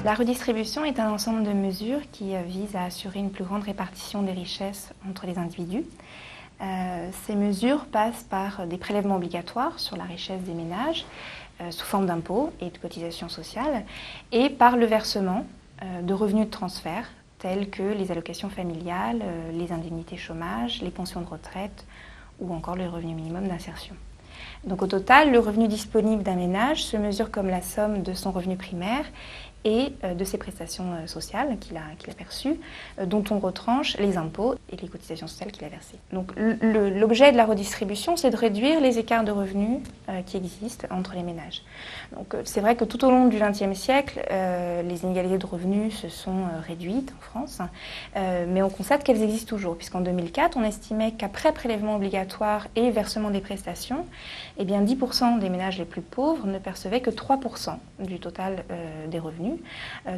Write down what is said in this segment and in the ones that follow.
La redistribution est un ensemble de mesures qui visent à assurer une plus grande répartition des richesses entre les individus. Ces mesures passent par des prélèvements obligatoires sur la richesse des ménages sous forme d'impôts et de cotisations sociales et par le versement de revenus de transfert tels que les allocations familiales, les indemnités chômage, les pensions de retraite ou encore le revenu minimum d'insertion. Donc au total, le revenu disponible d'un ménage se mesure comme la somme de son revenu primaire et de ses prestations sociales qu'il a perçues, dont on retranche les impôts et les cotisations sociales qu'il a versées. Donc l'objet de la redistribution, c'est de réduire les écarts de revenus qui existent entre les ménages. Donc c'est vrai que tout au long du XXe siècle, les inégalités de revenus se sont réduites en France, mais on constate qu'elles existent toujours, puisqu'en 2004, on estimait qu'après prélèvement obligatoire et versement des prestations, eh bien 10% des ménages les plus pauvres ne percevaient que 3% du total des revenus,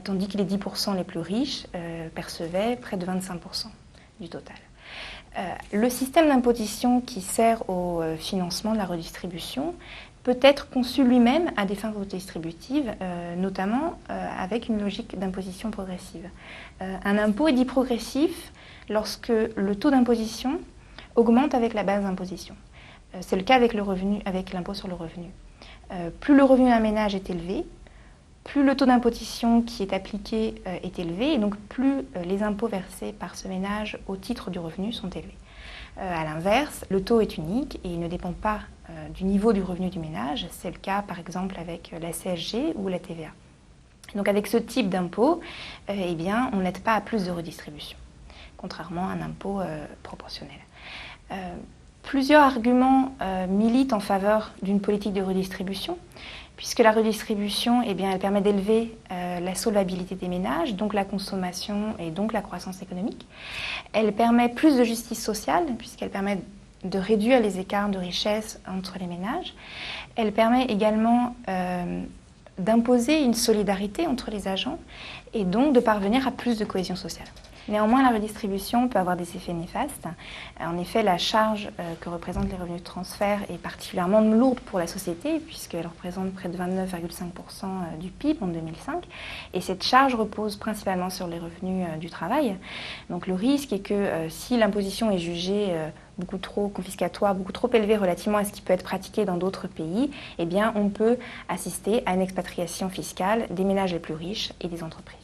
tandis que les 10% les plus riches percevaient près de 25% du total. Le système d'imposition qui sert au financement de la redistribution peut être conçu lui-même à des fins redistributives, notamment avec une logique d'imposition progressive. Un impôt est dit progressif lorsque le taux d'imposition augmente avec la base d'imposition. C'est le cas avec l'impôt sur le revenu. Plus le revenu d'un ménage est élevé, plus le taux d'imposition qui est appliqué est élevé, et donc plus les impôts versés par ce ménage au titre du revenu sont élevés. A l'inverse, le taux est unique et il ne dépend pas du niveau du revenu du ménage. C'est le cas par exemple avec la CSG ou la TVA. Donc avec ce type d'impôt, eh bien, on n'aide pas à plus de redistribution, contrairement à un impôt proportionnel. Plusieurs arguments militent en faveur d'une politique de redistribution, puisque la redistribution, eh bien, elle permet d'élever la solvabilité des ménages, donc la consommation et donc la croissance économique. Elle permet plus de justice sociale, puisqu'elle permet de réduire les écarts de richesse entre les ménages. Elle permet également d'imposer une solidarité entre les agents et donc de parvenir à plus de cohésion sociale. Néanmoins, la redistribution peut avoir des effets néfastes. En effet, la charge que représentent les revenus de transfert est particulièrement lourde pour la société, puisqu'elle représente près de 29,5% du PIB en 2005. Et cette charge repose principalement sur les revenus du travail. Donc le risque est que si l'imposition est jugée beaucoup trop confiscatoire, beaucoup trop élevée relativement à ce qui peut être pratiqué dans d'autres pays, eh bien, on peut assister à une expatriation fiscale des ménages les plus riches et des entreprises.